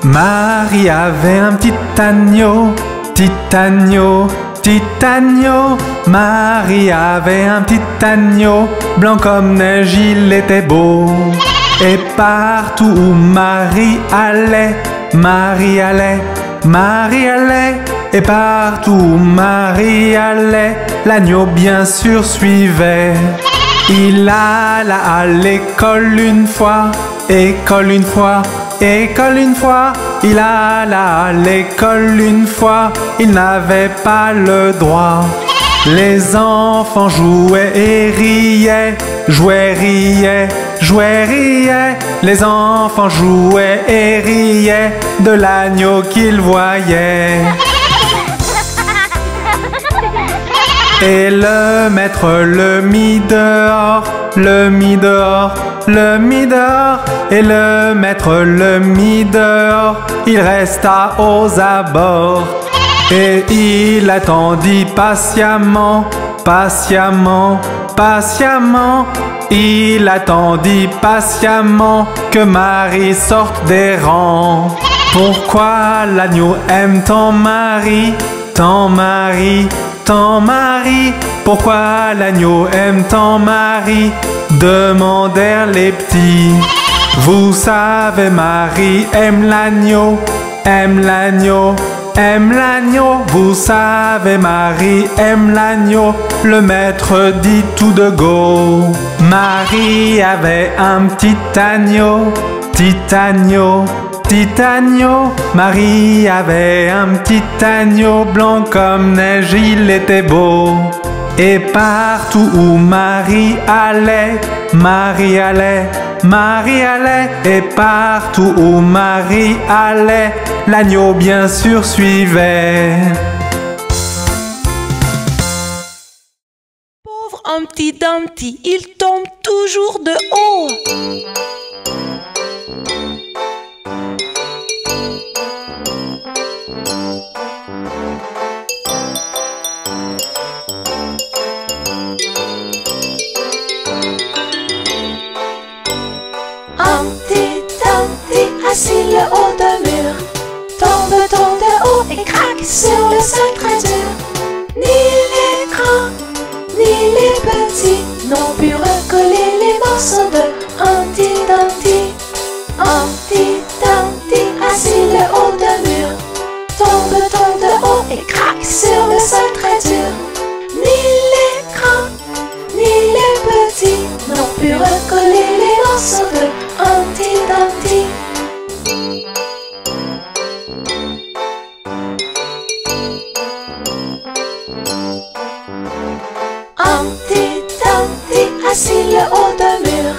Marie avait un petit agneau, petit agneau, petit agneau. Marie avait un petit agneau, blanc comme neige, il était beau. Et partout où Marie allait, Marie allait, Marie allait. Et partout où Marie allait, l'agneau bien sûr suivait. Il alla à l'école une fois, école une fois, école une fois. Il alla à l'école une fois, il n'avait pas le droit. Les enfants jouaient et riaient, jouaient, riaient, jouaient, riaient. Les enfants jouaient et riaient de l'agneau qu'ils voyaient. Et le maître le mit dehors, le mit dehors, le mit dehors. Et le maître le mit dehors, il resta aux abords. Et il attendit patiemment, patiemment, patiemment. Il attendit patiemment que Marie sorte des rangs. Pourquoi l'agneau aime tant Marie, tant Marie, tant Marie? Pourquoi l'agneau aime tant Marie? Demandèrent les petits. Vous savez, Marie aime l'agneau, aime l'agneau, aime l'agneau. Vous savez, Marie aime l'agneau. Le maître dit tout de go. Marie avait un petit agneau, petit agneau, petit agneau. Marie avait un petit agneau blanc comme neige, il était beau. Et partout où Marie allait, Marie allait, Marie allait. Et partout où Marie allait, l'agneau bien sûr suivait. Pauvre Humpty Dumpty, il tombe toujours de haut. Humpty Dumpty, assis le haut d'un mur, tombe de haut et craque sur le sol très dur. Ni les grands, ni les petits n'ont pu recoller les morceaux de Humpty Dumpty. Humpty Dumpty, assis le haut d'un mur, tombe de haut et craque sur le sol très dur. Ni les grands, ni les petits n'ont pu recoller les morceaux de Humpty Dumpty. Humpty Dumpty, assis le haut d'un mur,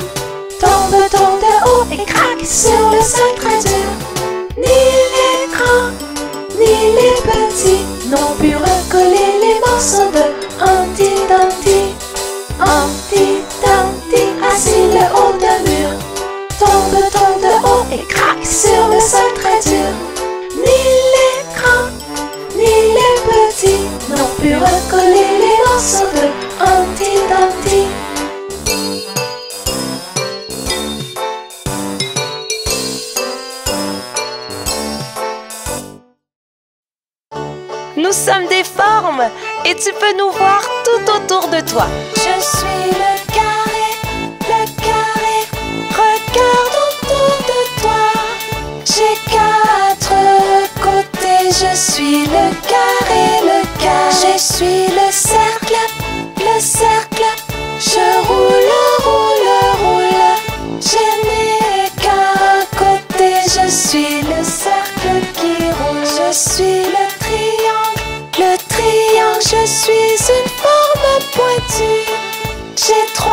tombe de haut et craque sur le sol très dur. Ni les grands, ni les petits n'ont pu recoller les morceaux de Humpty Dumpty. Humpty Dumpty, assis le haut d'un mur, tombe de haut et craque sur le sol très dur. Ni les grands, ni les petits n'ont pu recoller les morceaux de Humpty Dumpty. Nous sommes des formes et tu peux nous voir tout autour de toi. Je suis le carré, regarde autour de toi. J'ai 4 côtés, je suis le carré, je suis le cercle, je roule, je n'ai qu'un côté, je suis le cercle qui roule. Je suis le triangle, je suis une forme pointue. J'ai 3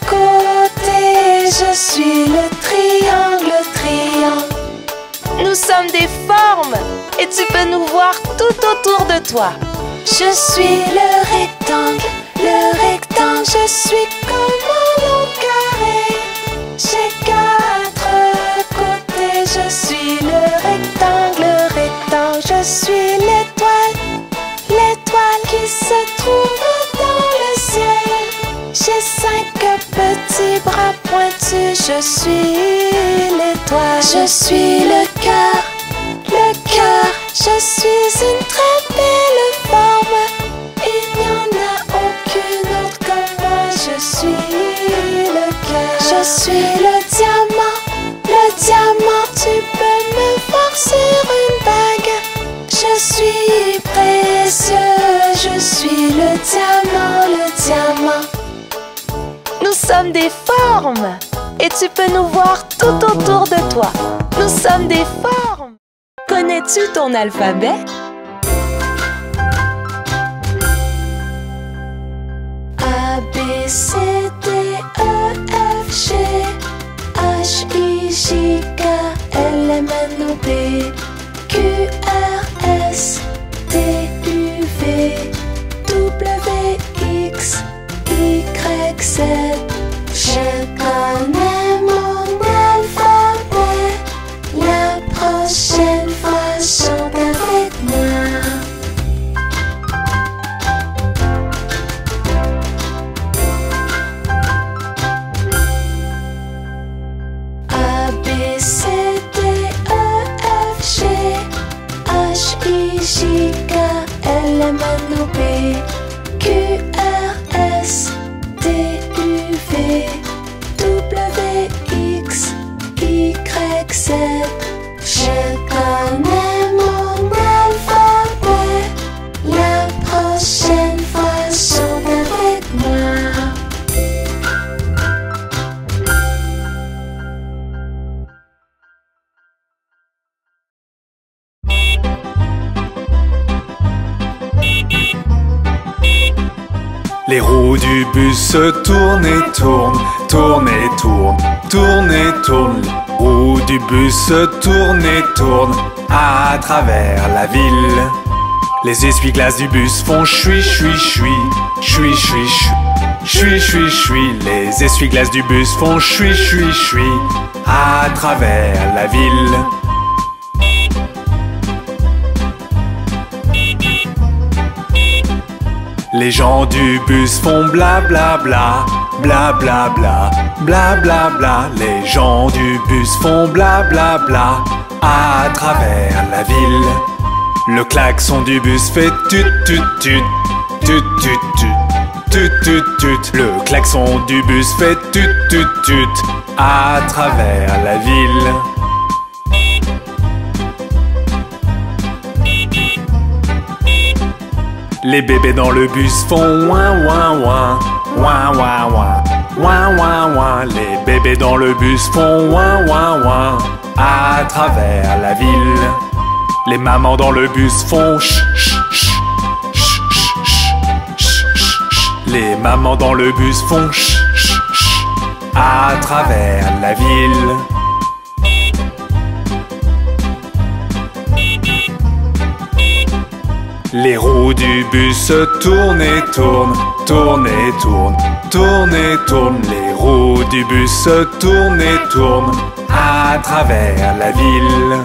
côtés, je suis le triangle. Nous sommes des formes et tu peux nous voir tout autour de toi. Je suis le rectangle, je suis comme un long carré. J'ai 4 côtés, je suis le rectangle, je suis l'étoile qui se trouve dans le ciel. J'ai 5 petits bras pointus, je suis l'étoile. Je suis le cœur, Je suis une très belle forme. Il n'y en a aucune autre comme moi. Je suis le cœur. Je suis le diamant. Le diamant, tu peux me voir sur une bague. Je suis précieux. Je suis le diamant, le diamant. Nous sommes des formes et tu peux nous voir tout autour de toi. Nous sommes des formes. Connais-tu ton alphabet? A, B, C, D, E, F, G, H, I, J, K, L, M, N, O, P, Q, R, S, T, U, V, W, X, Y, Z. Je connais mon alphabet. La prochaine fois, chante avec moi. A, B, C, D, E, F, G, H, I, J, K, L, M, N, O, P, Q, R, S, T, U, V, W, X, Y, Z. Je connais mon alphabet. La prochaine fois, chante avec moi. Les roues du bus se tournent et tournent, tournent et tournent, tournent et tournent. Les roues du bus se tournent et tournent à travers la ville. Les essuie-glaces du bus font chui chui chui, chui chui chui, chui chui chui. Les essuie-glaces du bus font chui chui chui à travers la ville. Les gens du bus font bla bla bla, bla bla bla, bla bla bla. Les gens du bus font bla bla bla à travers la ville. Le klaxon du bus fait tut tut tut, tut tut tut, tut tut tut. Le klaxon du bus fait tut tut tut à travers la ville. Les bébés dans le bus font ouin ouin ouin, ouin ouin ouin, ouin ouin ouin. Les bébés dans le bus font ouin ouin ouin à travers la ville. Les mamans dans le bus font ch ch ch, ch ch ch, ch ch ch. Les mamans dans le bus font ch ch ch à travers la ville. Les roues du bus se tournent et tournent, tournent et tournent, tournent et tournent. Les roues du bus se tournent et tournent à travers la ville.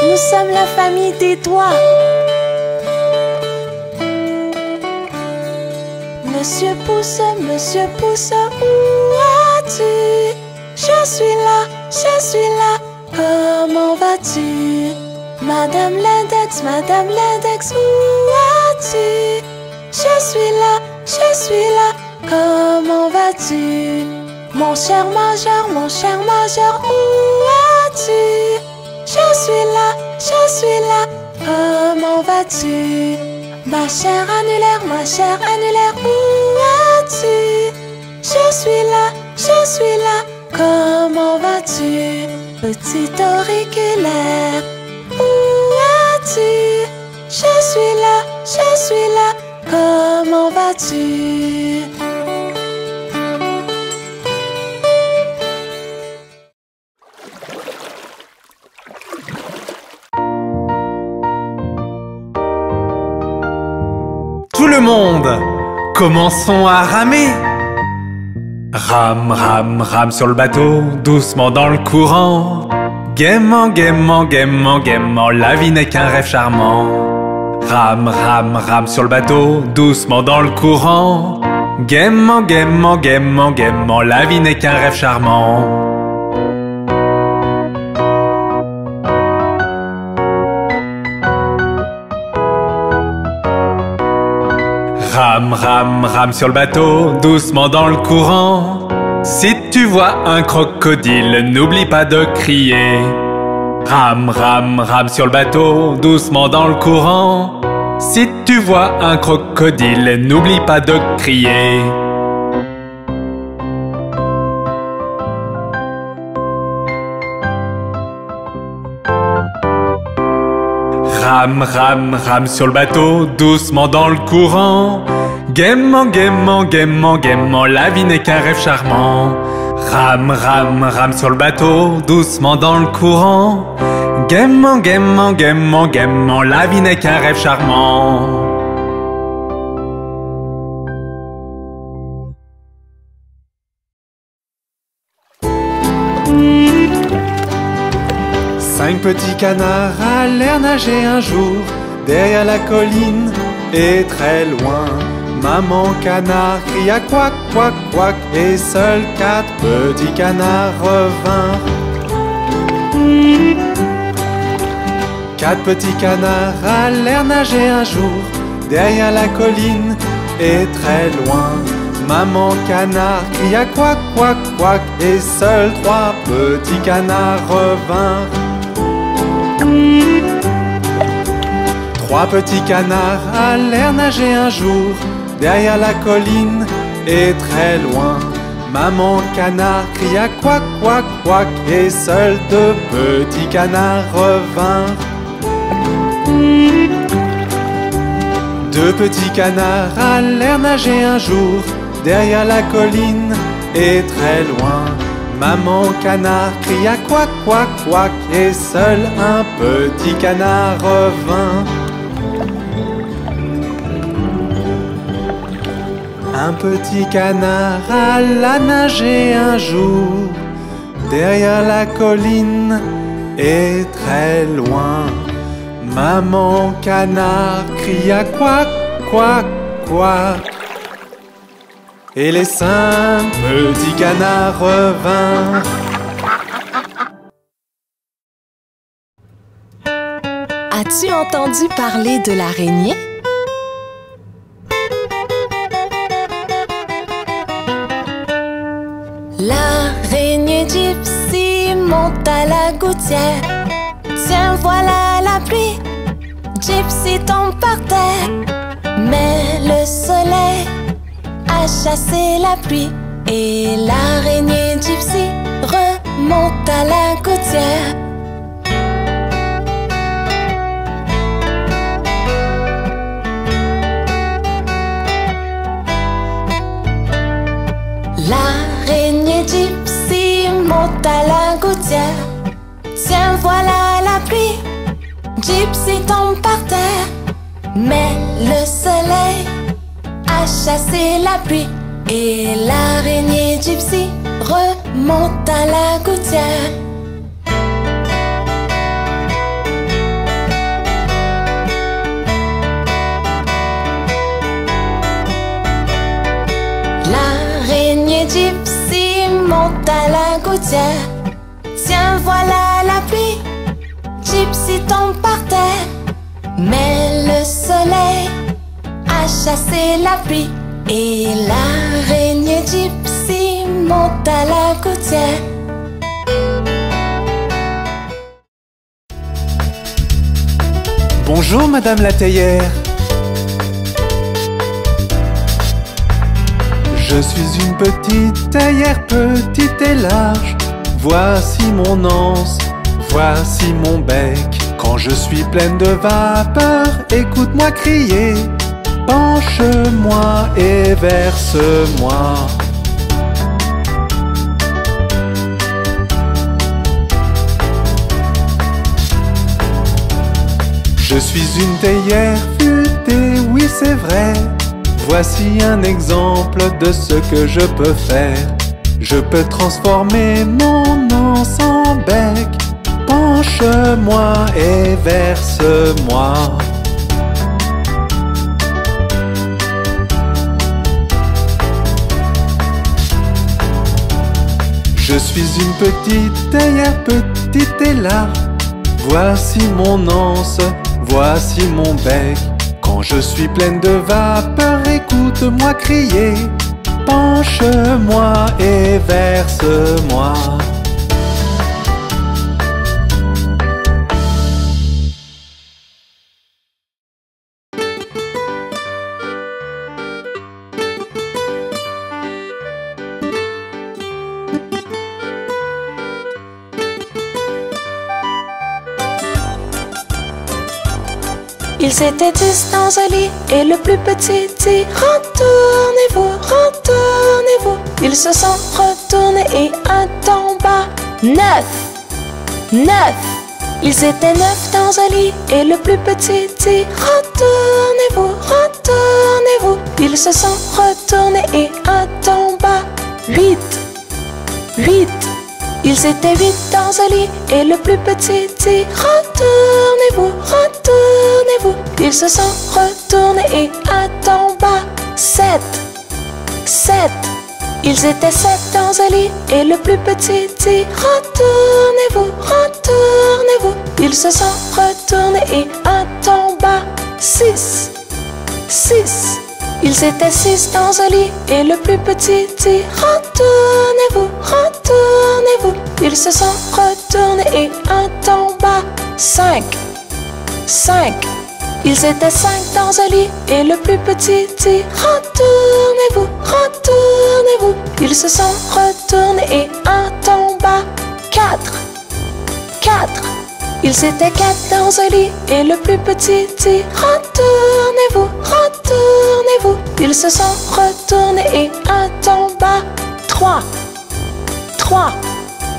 Nous sommes la famille des doigts. Monsieur Pouce, où as-tu? Je suis là, comment vas-tu? Madame l'index, où as-tu? Je suis là, comment vas-tu? Mon cher major, où as-tu? Je suis là, comment vas-tu? Ma chère annulaire, où as-tu? Je suis là, comment vas-tu? Petit auriculaire, où as-tu? Je suis là, comment vas-tu? Tout le monde, commençons à ramer. Rame, rame, rame sur le bateau, doucement dans le courant. Gaiement, gaiement, gaiement, gaiement, la vie n'est qu'un rêve charmant. Rame, rame, rame sur le bateau, doucement dans le courant. Gaiement, gaiement, gaiement, gaiement, la vie n'est qu'un rêve charmant. Rame, rame, rame sur le bateau, doucement dans le courant. Si tu vois un crocodile, n'oublie pas de crier. Rame, rame, rame sur le bateau, doucement dans le courant. Si tu vois un crocodile, n'oublie pas de crier. Rame, rame, rame sur le bateau, doucement dans le courant. Gaiement, gaiement, gaiement, gaiement, la vie n'est qu'un rêve charmant. Rame, rame, rame sur le bateau, doucement dans le courant. Gaiement, gaiement, gaiement, gaiement, la vie n'est qu'un rêve charmant. Cinq petits canards allèrent nager un jour derrière la colline et très loin. Maman canard cria couac, couac, couac, et seuls 4 petits canards revinrent. 4 petits canards allèrent nager un jour derrière la colline et très loin. Maman canard cria couac, couac, couac, et seuls 3 petits canards revinrent. 3 petits canards allèrent nager un jour derrière la colline et très loin. Maman canard cria couac, couac, couac, et seuls 2 petits canards revinrent. 2 petits canards allèrent nager un jour derrière la colline et très loin. Maman canard cria couac, couac, couac, et seul un petit canard revint. Un petit canard alla nager un jour derrière la colline et très loin. Maman canard cria couac, couac, couac, et les 5 petits canards revinrent. As-tu entendu parler de l'araignée? L'araignée Gypsy monte à la gouttière. Tiens, voilà la pluie. Gypsy tombe par terre. Mais le soleil a chassé la pluie et l'araignée Gypsy remonte à la gouttière. L'araignée Gypsy monte à la gouttière. Tiens, voilà la pluie. Gypsy tombe par terre. Mais le soleil a chassé la pluie et l'araignée Gypsy remonte à la gouttière. L'araignée Gypsy monte à la gouttière. Tiens, voilà la pluie. Gypsy tombe par terre. Mais le soleil a chassé la pluie et l'araignée Gypsy monte à la gouttière. Bonjour Madame la théière. Je suis une petite théière, petite et large. Voici mon anse, voici mon bec. Quand je suis pleine de vapeur, écoute-moi crier. Penche-moi et verse-moi. Je suis une théière futée, oui c'est vrai. Voici un exemple de ce que je peux faire. Je peux transformer mon anse en bec. Penche-moi et verse-moi. Je suis une petite théière, petite et large. Voici mon anse, voici mon bec. Quand Quand je suis pleine de vapeur, écoute-moi crier. Penche-moi et verse-moi. Ils étaient 10 dans un lit et le plus petit dit retournez-vous, retournez-vous. Ils se sont retournés et un tomba. 9, 9. Ils étaient 9 dans un lit et le plus petit dit retournez-vous, retournez-vous. Ils se sont retournés et un tomba. 8, 8. Ils étaient 8 dans un lit et le plus petit dit retournez-vous, retournez-vous. Ils se sont retournés et un tomba. 7, 7. Ils étaient 7 dans un lit et le plus petit dit retournez-vous, retournez-vous. Ils se sont retournés et un tomba. 6, 6. Ils étaient 6 dans un lit et le plus petit dit retournez-vous, retournez-vous. Ils se sont retournés et un tomba. 5, 5. Ils étaient 5 dans un lit et le plus petit dit retournez-vous, retournez-vous. Ils se sont retournés et un tomba. 4, 4. Ils étaient 4 dans un lit et le plus petit dit retournez-vous, retournez-vous. Ils se sont retournés et un tomba. 3, 3.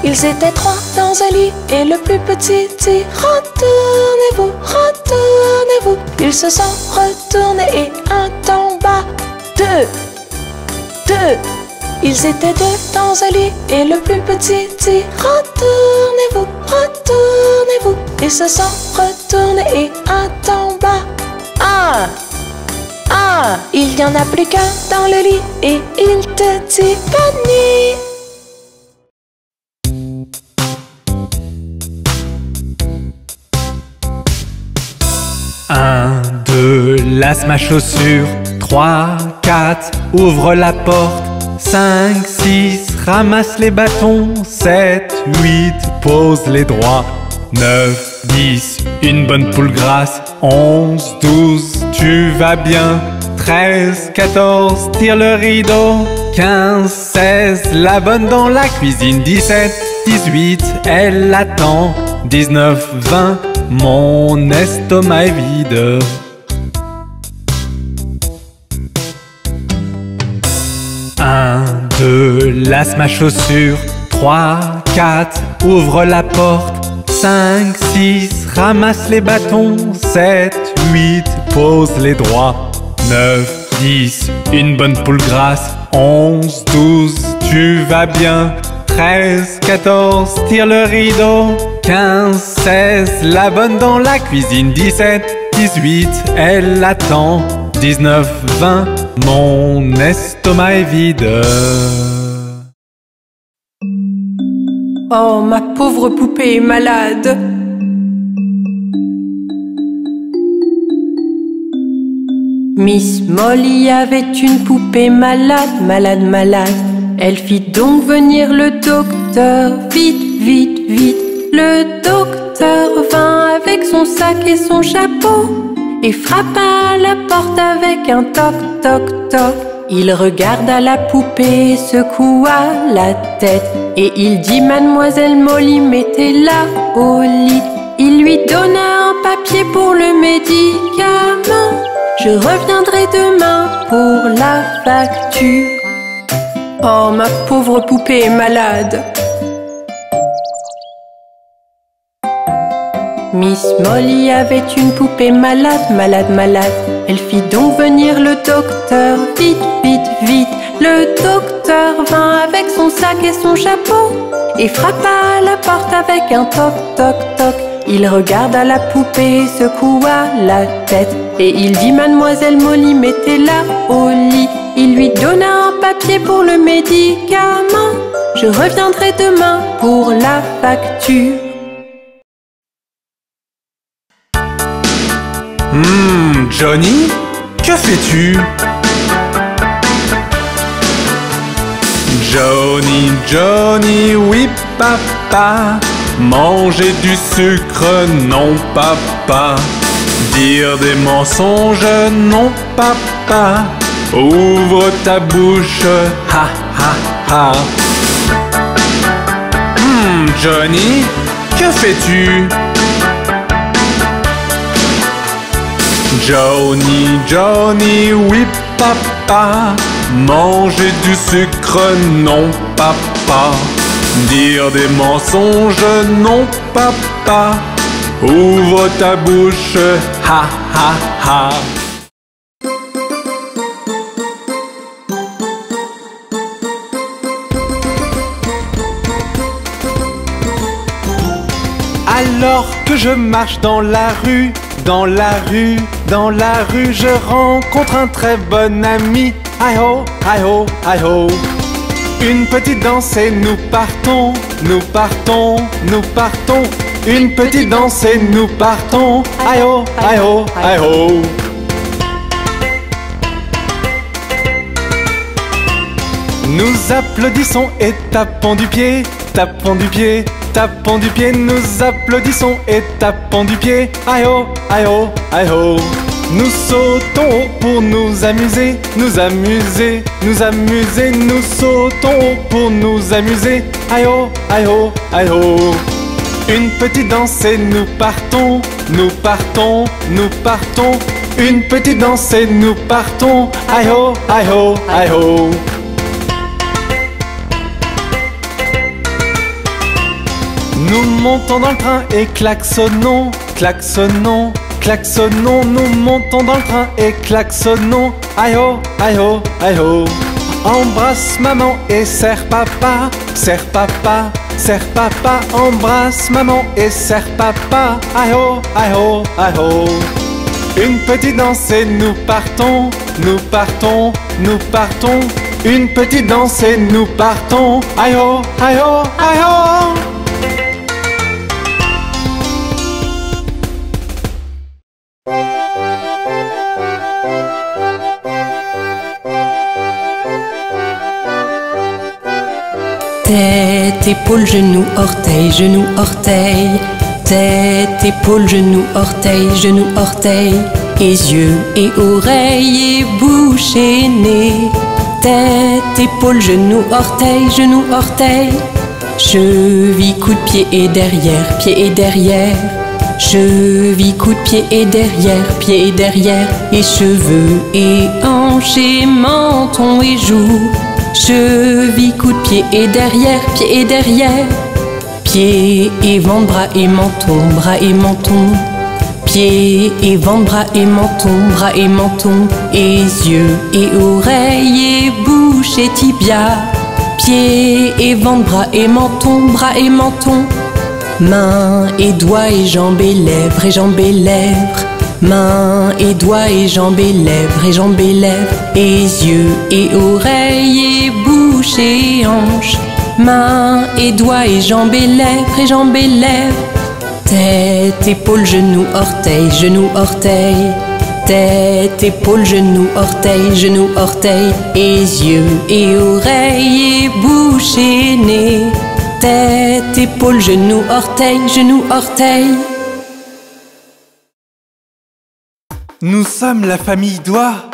Ils étaient 3 dans un lit et le plus petit dit retournez-vous, retournez-vous. Ils se sont retournés et un tomba. 2, 2. Ils étaient 2 dans un lit et le plus petit dit retournez-vous, retournez-vous. Ils se sont retournés et un tomba. 1, 1. Il n'y en a plus qu'un dans le lit et il te dit bonne nuit. Un, 2, lasse ma chaussure. 3, 4, ouvre la porte. 5, 6, ramasse les bâtons. 7, 8, pose les droits. 9, 10, une bonne poule grasse. 11, 12, tu vas bien. 13, 14, tire le rideau. 15, 16, la bonne dans la cuisine. 17, 18, elle attend. 19, 20, mon estomac est vide. 1, 2, lasse ma chaussure. 3, 4, ouvre la porte. 5, 6, ramasse les bâtons. 7, 8, pose les droits. 9, 10, une bonne poule grasse. 11, 12, tu vas bien. 13, 14, tire le rideau. 15, 16, la bonne dans la cuisine. 17, 18, elle attend. 19, 20, mon estomac est vide. Oh, ma pauvre poupée est malade. Miss Molly avait une poupée malade, malade, malade. Elle fit donc venir le docteur, vite, vite, vite. Le docteur vint avec son sac et son chapeau et frappa à la porte avec un toc, toc, toc. Il regarda la poupée, secoua la tête et il dit: Mademoiselle Molly, mettez-la au lit. Il lui donna un papier pour le médicament. Je reviendrai demain pour la facture. Oh, ma pauvre poupée est malade. Miss Molly avait une poupée malade, malade, malade. Elle fit donc venir le docteur, vite, vite, vite. Le docteur vint avec son sac et son chapeau et frappa à la porte avec un toc, toc, toc. Il regarda la poupée, secoua la tête et il dit: Mademoiselle Molly, mettez-la au lit. Il lui donna un papier pour le médicament. Je reviendrai demain pour la facture. Johnny, que fais-tu? Johnny, Johnny, oui papa. Manger du sucre, non papa. Dire des mensonges, non papa. Ouvre ta bouche, ha ha ha. Johnny, que fais-tu? Johnny, Johnny, oui papa. Manger du sucre, non papa. Dire des mensonges, non papa. Ouvre ta bouche, ha ha ha. Alors que je marche dans la rue, dans la rue, dans la rue, je rencontre un très bon ami. Hi ho, hi ho, hi ho. Une petite danse et nous partons, nous partons, nous partons. Une petite danse et nous partons. Hi ho, hi ho, hi ho. Nous applaudissons et tapons du pied, tapons du pied, tapons du pied. Nous applaudissons et tapons du pied. Hi ho, hi ho, hi ho. Nous sautons pour nous amuser, nous amuser, nous amuser. Nous sautons pour nous amuser. Hi ho, hi ho, hi ho. Une petite danse et nous partons, nous partons, nous partons. Une petite danse et nous partons. Hi ho, hi ho, hi ho. Nous montons dans le train et klaxonnons, klaxonnons, klaxonnons. Nous montons dans le train et klaxonnons. Hi ho, hi ho, hi ho. Embrasse maman et serre papa, serre papa, serre papa. Embrasse maman et serre papa. Hi ho, hi ho, hi ho. Une petite danse et nous partons, nous partons, nous partons. Une petite danse et nous partons. Hi ho, hi ho, hi ho. Tête, épaule, genou, orteil, genou, orteil. Tête, épaule, genou, orteil, genou, orteil. Et yeux et oreilles et bouche et nez. Tête, épaule, genou, orteil, genou, orteil. Cheville, coup de pied et derrière, pied et derrière. Cheville, coup de pied et derrière, pied et derrière. Et cheveux et hanches et menton et joues. Cheville, coup de pied et derrière, pied et derrière. Pied et ventre, bras et menton, bras et menton. Pied et ventre, bras et menton, bras et menton. Et yeux et oreilles et bouche et tibia. Pied et ventre, bras et menton, bras et menton. Mains et doigts et jambes et lèvres et jambes et lèvres. Mains et doigts et jambes et lèvres et jambes et lèvres. Et yeux et oreilles et bouche et hanches. Mains et doigts et jambes et lèvres et jambes et lèvres. Tête, épaule, genou, orteil, genou, orteil. Tête, épaule, genou, orteil, genou, orteil. Et yeux et oreilles et bouche et nez. Tête, épaule, genou, orteil, genou, orteil. Nous sommes la famille Doigt.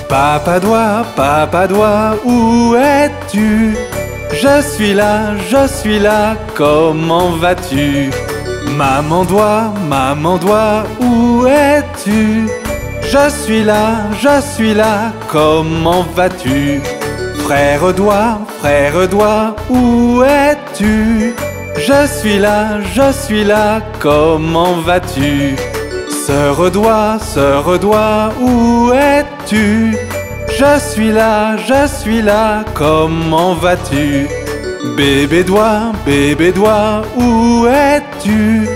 Papa Doigt, où es-tu? Je suis là, comment vas-tu? Maman Doigt, où es-tu? Je suis là, comment vas-tu? Frère Doigt, où es-tu? Je suis là, comment vas-tu? Sœur Doigt, où es-tu? Je suis là, comment vas-tu? Bébé Doigt, où es-tu?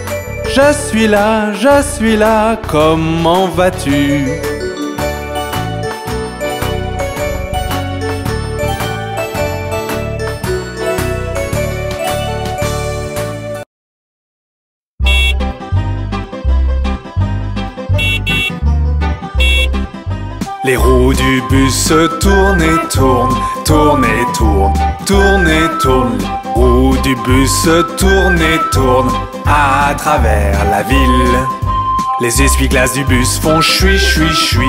Je suis là, comment vas-tu? Les roues du bus se tournent et tournent, tournent et tournent, tournent et tournent. Les roues du bus se tournent et tournent à travers la ville. Les essuie-glaces du bus font chui chui chui,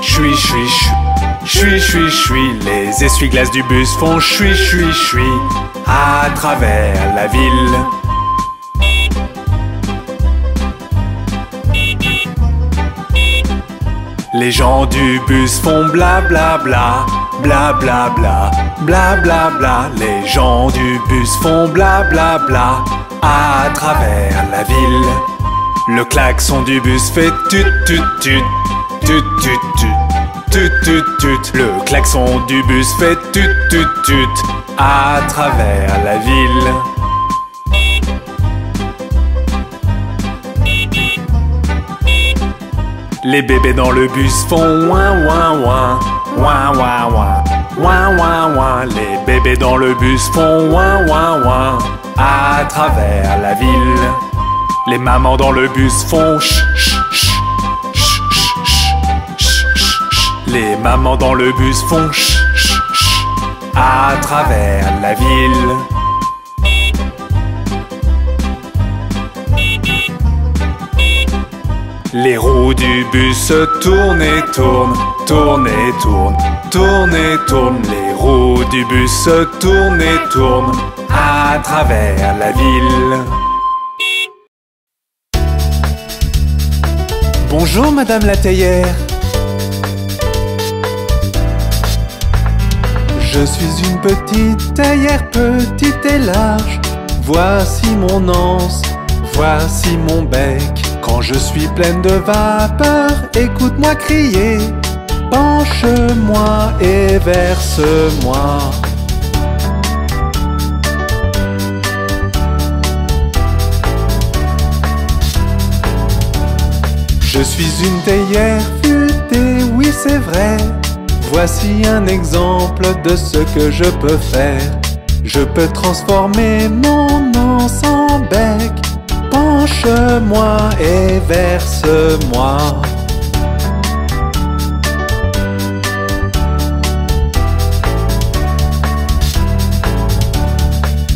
chui chui chui, chui chui chui. Les essuie-glaces du bus font chui chui chui à travers la ville. Les gens du bus font bla bla bla, bla bla bla, bla bla bla. Les gens du bus font bla bla bla à travers la ville. Le klaxon du bus fait tut tut tut, tut tut tut, tut tut tut. Le klaxon du bus fait tut tut tut à travers la ville. Les bébés dans le bus font ouin ouin ouin, ouin ouin ouin, ouin ouin ouin. Les bébés dans le bus font ouin ouin ouin à travers la ville. Les mamans dans le bus font ch ch ch, ch ch ch, ch ch ch. Les mamans dans le bus font ch ch ch à travers la ville. Les roues du bus se tournent et tournent, tournent et tournent, tournent et tournent. Les roues du bus se tournent et tournent à travers la ville. Bonjour Madame la théière. Je suis une petite théière, petite et large. Voici mon anse, voici mon bec. Quand je suis pleine de vapeur, écoute-moi crier. Penche-moi et verse-moi. Je suis une théière futée, oui c'est vrai. Voici un exemple de ce que je peux faire. Je peux transformer mon anse en bec. Penche-moi et verse-moi.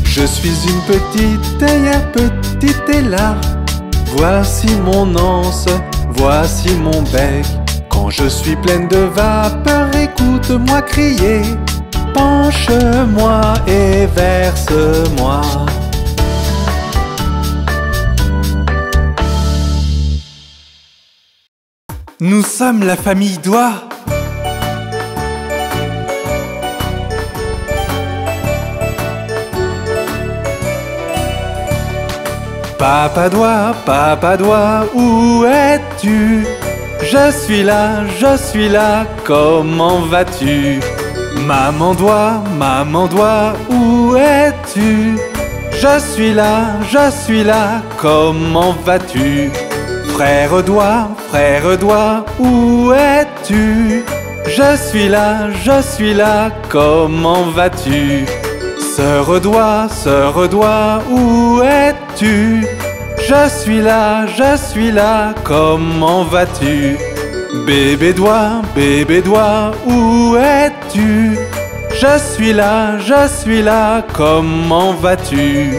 Je suis une petite théière, petite et large. Voici mon anse, voici mon bec. Quand je suis pleine de vapeur, écoute-moi crier. Penche-moi et verse-moi. Nous sommes la famille Doigt. Papa Doigt, où es-tu? Je suis là, comment vas-tu? Maman Doigt, où es-tu? Je suis là, comment vas-tu? Frère Doigt, où es-tu? Je suis là, comment vas-tu? Sœur Doigt, où es-tu? Je suis là, comment vas-tu? Bébé Doigt, où es-tu? Je suis là, comment vas-tu?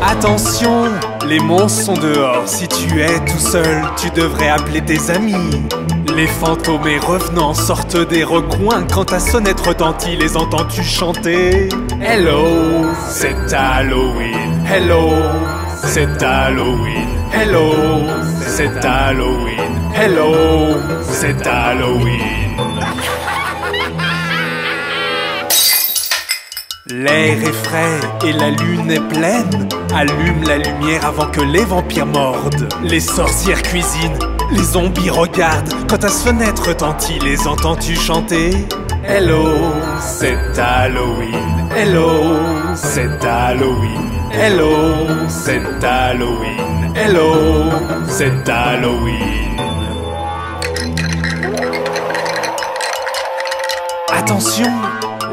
Attention, les monstres sont dehors. Si tu es tout seul, tu devrais appeler tes amis. Les fantômes et revenants sortent des recoins. Quand ta sonnette retentit, les entends-tu chanter? Hello, c'est Halloween. Hello, c'est Halloween. Hello, c'est Halloween. Hello, c'est Halloween. L'air est frais et la lune est pleine. Allume la lumière avant que les vampires mordent. Les sorcières cuisinent Les zombies regardent quand ta fenêtre retentit. Les entends-tu chanter? Hello, c'est Halloween. Hello, c'est Halloween. Hello, c'est Halloween. Hello, c'est Halloween. Attention,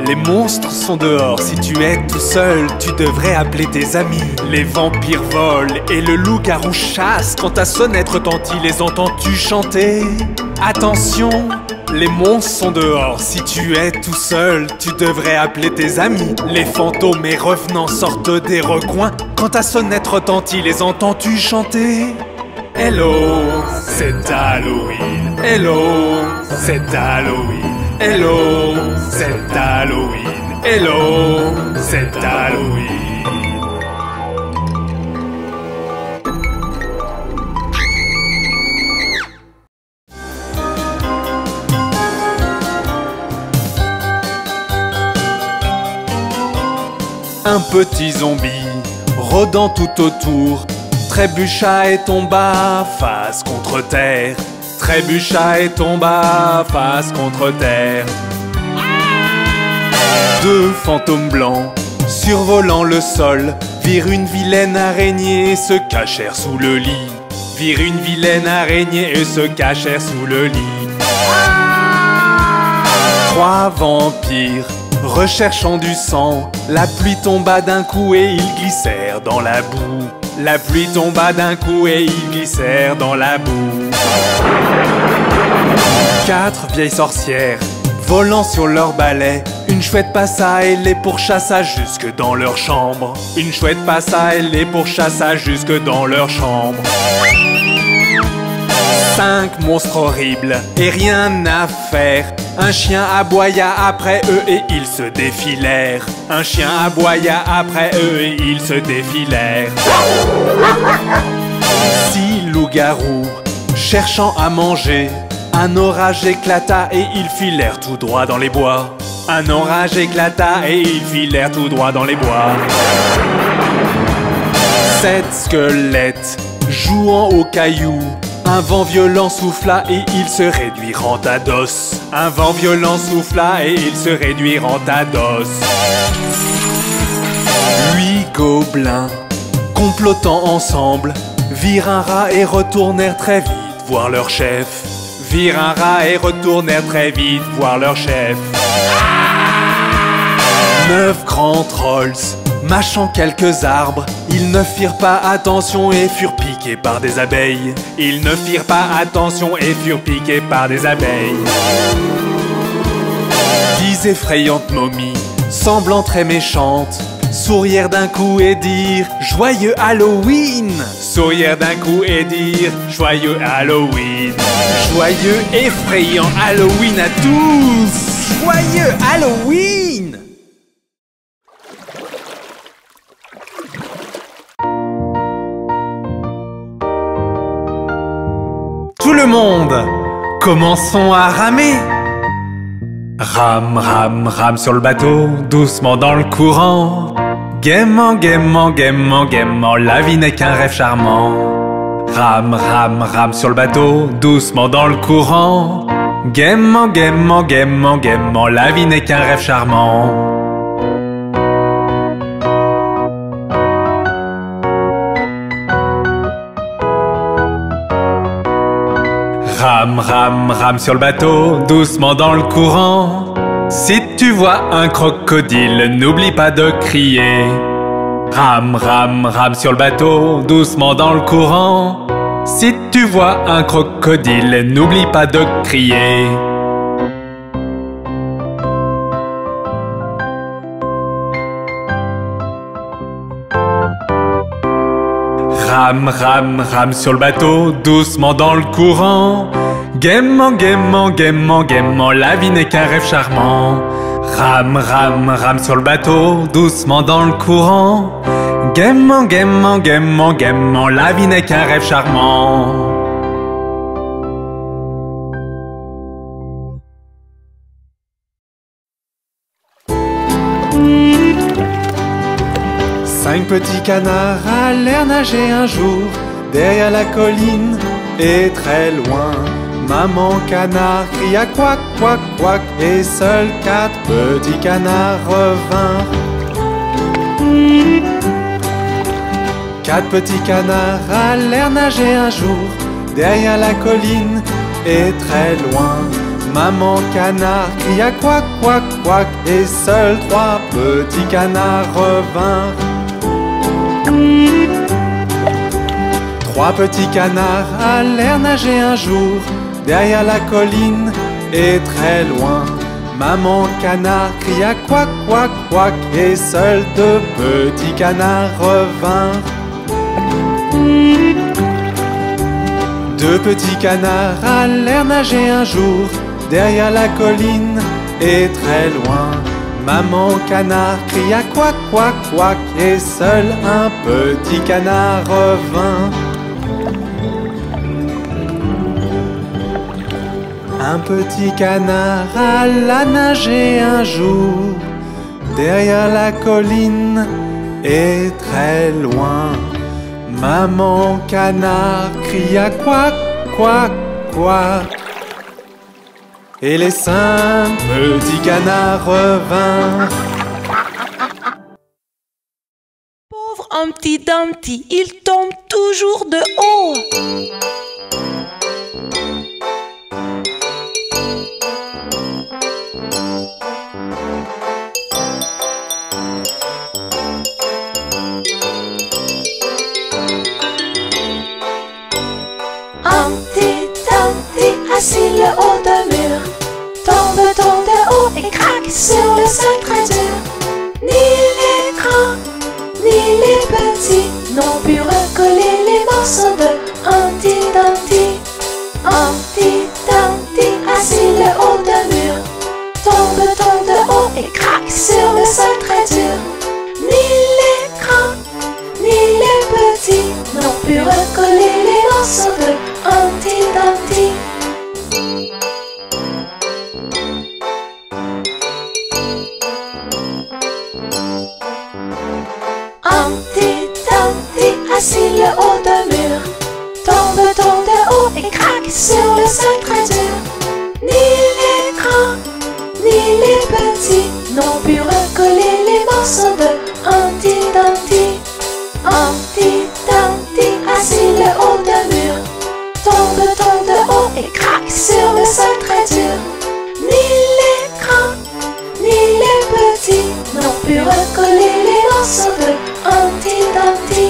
les monstres sont dehors. Si tu es tout seul, tu devrais appeler tes amis. Les vampires volent et le loup-garou chasse. Quand ta sonnette retentit, les entends-tu chanter? Attention, les monstres sont dehors. Si tu es tout seul, tu devrais appeler tes amis. Les fantômes et revenants sortent des recoins. Quand ta sonnette retentit, les entends-tu chanter? Hello, c'est Halloween. Hello, c'est Halloween. Hello, c'est Halloween. Hello, c'est Halloween. Un petit zombie rôdant tout autour trébucha et tomba face contre terre. Trébucha et tomba face contre terre. Deux fantômes blancs survolant le sol virent une vilaine araignée et se cachèrent sous le lit. Virent une vilaine araignée et se cachèrent sous le lit. Trois vampires recherchant du sang, la pluie tomba d'un coup et ils glissèrent dans la boue. La pluie tomba d'un coup et ils glissèrent dans la boue. Quatre vieilles sorcières volant sur leur balai, une chouette passa et les pourchassa jusque dans leur chambre. Une chouette passa et les pourchassa jusque dans leur chambre. Cinq monstres horribles et rien à faire. Un chien aboya après eux et ils se défilèrent. Un chien aboya après eux et ils se défilèrent. Six loups-garous cherchant à manger, un orage éclata et ils filèrent tout droit dans les bois. Un orage éclata et ils filèrent tout droit dans les bois. Sept squelettes jouant aux cailloux, un vent violent souffla et ils se réduirent à d'os. Un vent violent souffla et ils se réduirent à d'os. Huit gobelins complotant ensemble virent un rat et retournèrent très vite voir leur chef. Virent un rat et retournèrent très vite voir leur chef. Neuf grands trolls mâchant quelques arbres, ils ne firent pas attention et furent piqués par des abeilles. Ils ne firent pas attention et furent piqués par des abeilles. Dix effrayantes momies, semblant très méchantes, sourirent d'un coup et dirent « Joyeux Halloween !» Sourirent d'un coup et dirent « Joyeux Halloween !» Joyeux effrayant Halloween à tous! Joyeux Halloween! Tout le monde, commençons à ramer. Rame, rame, rame sur le bateau, doucement dans le courant. Gaiement, gaiement, gaiement, gaiement, la vie n'est qu'un rêve charmant. Rame, rame, rame sur le bateau, doucement dans le courant. Gaiement, gaiement, gaiement, gaiement, la vie n'est qu'un rêve charmant. Rame, rame, rame sur le bateau, doucement dans le courant. Si tu vois un crocodile, n'oublie pas de crier. Rame, rame, rame sur le bateau, doucement dans le courant. Si tu vois un crocodile, n'oublie pas de crier. Rame, rame, rame sur le bateau, doucement dans le courant. Gaiement, gaiement, gaiement, gaiement, la vie n'est qu'un rêve charmant. Rame, rame, rame sur le bateau, doucement dans le courant. Gaiement, gaiement, gaiement, gaiement, la vie n'est qu'un rêve charmant. Cinq petits canards allèrent nager un jour derrière la colline et très loin, maman canard cria couac, couac, couac, et seuls 4 petits canards revinrent. 4 petits canards allèrent nager un jour derrière la colline et très loin, maman canard cria couac, couac, couac, et seuls 3 petits canards revinrent. 3 petits canards allèrent nager un jour derrière la colline et très loin, maman canard cria couac, couac, couac, et seuls 2 petits canards revinrent. 2 petits canards allèrent nager un jour derrière la colline et très loin, maman canard cria couac, couac, couac, et seul un petit canard revint. Un petit canard alla nager un jour derrière la colline et très loin, maman canard cria couac, couac, couac, et les 5 petits canards revinrent. Pauvre Humpty Dumpty, il tombe toujours de haut. Humpty Dumpty, assis le haut d'un mur, tombe de haut et craque sur le sol très dur. Ni les grands, ni les petits n'ont pu recoller les morceaux de Humpty Dumpty. Humpty Dumpty, assis le haut d'un mur, tombe de haut et craque sur le sol très dur. Ni les grands, ni les petits n'ont pu recoller les morceaux de Humpty Dumpty. Humpty Dumpty, assis le haut d'un mur, tombe de haut et craque sur le sol très dur. Ni les grands, ni les petits n'ont pu recoller les morceaux de Humpty Dumpty. Humpty Dumpty, assis le haut d'un mur, tombe de haut et craque sur le sol très dur. Ni les grands, ni les petits n'ont pu recoller les morceaux de Humpty Dumpty.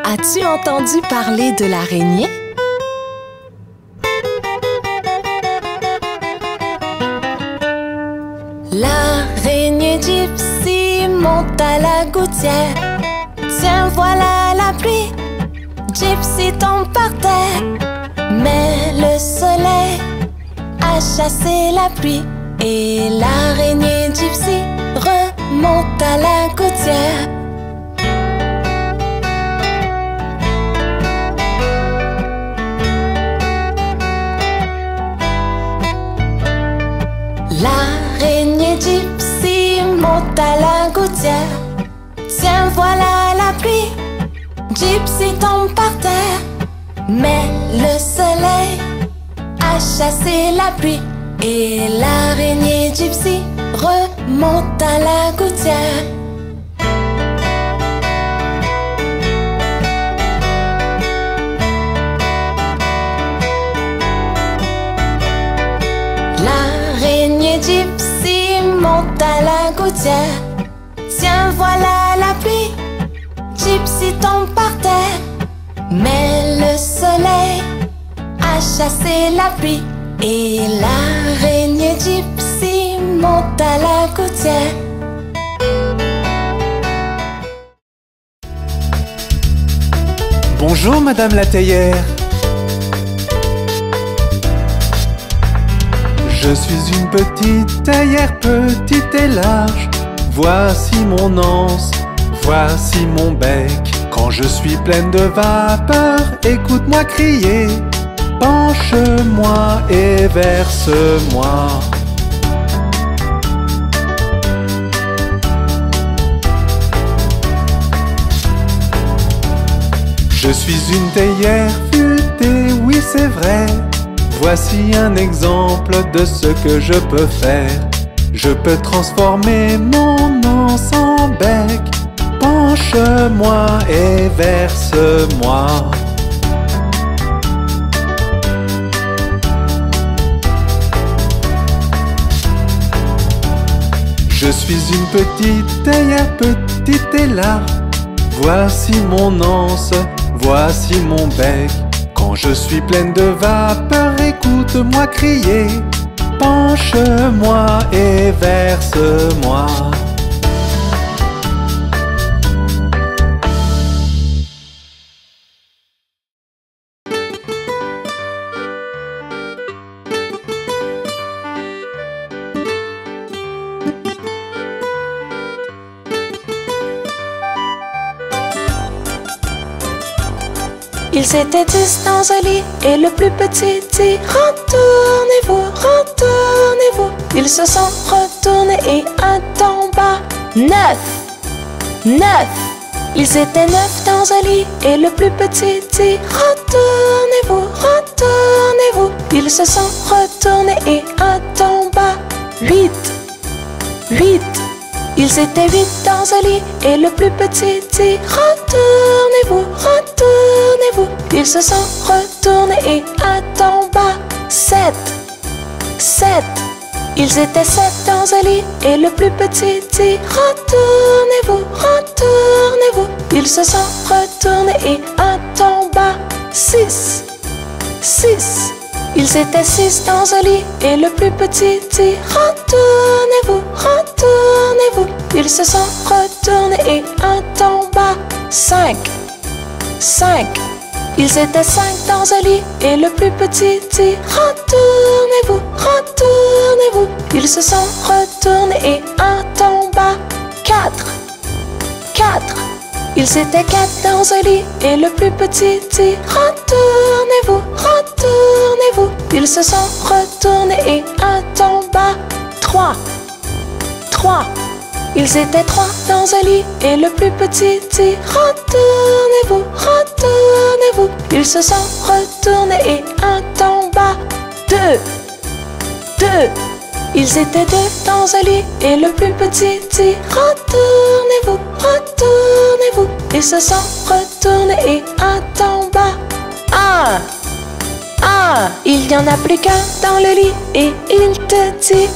As-tu entendu parler de l'araignée? L'araignée Gypsy monte à la gouttière. Tiens, voilà la pluie. Gypsy tombe par terre. Mais le soleil a chassé la pluie et l'araignée Gypsy remonte à la gouttière. L'araignée Gypsy monte à la gouttière. Tiens, voilà la pluie. Gypsy tombe par terre. Mais le soleil a chassé la pluie et l'araignée Gypsy remonte à la gouttière. L'araignée Gypsy monte à la gouttière. Tiens, voilà la pluie. Gypsy tombe par terre. Mais le soleil a chassé la pluie et l'araignée Gypsy monte à la gouttière. Bonjour Madame la théière. Je suis une petite théière, petite et large. Voici mon anse, voici mon bec. Quand je suis pleine de vapeur, écoute-moi crier. Penche-moi et verse-moi. Je suis une théière futée, oui c'est vrai. Voici un exemple de ce que je peux faire. Je peux transformer mon anse en bec. Penche-moi et verse-moi. Je suis une petite théière, petite et là. Voici mon anse, voici mon bec. Quand je suis pleine de vapeur, écoute-moi crier. Penche-moi et verse-moi. Ils étaient 10 dans un lit et le plus petit dit retournez-vous, retournez-vous. Ils se sont retournés et un tomba. 9, 9. Ils étaient 9 dans un lit et le plus petit dit retournez-vous, retournez-vous. Ils se sont retournés et un tomba. 8, 8. Ils étaient 8 dans un lit et le plus petit dit retournez-vous, retournez-vous. Ils se sont retournés et un tomba. 7, 7. Ils étaient 7 dans un lit et le plus petit dit retournez-vous, retournez-vous. Ils se sont retournés et un tomba. 6, 6. Ils étaient 6 dans un lit et le plus petit dit retournez-vous, retournez-vous. Ils se sont retournés et un tomba. 5, 5. Ils étaient 5 dans un lit et le plus petit dit retournez-vous, retournez-vous. Ils se sont retournés et un tomba. 4, 4. Ils étaient 4 dans un lit et le plus petit dit retournez-vous, retournez-vous. Ils se sont retournés et un tomba. 3, 3. Ils étaient 3 dans un lit et le plus petit dit retournez-vous, retournez-vous. Ils se sont retournés et un tomba. 2, 2. Ils étaient 2 dans un lit et le plus petit dit retournez-vous, retournez-vous. Ils se sont retournés et un tomba. 1, 1. Il n'y en a plus qu'un dans le lit et il te dit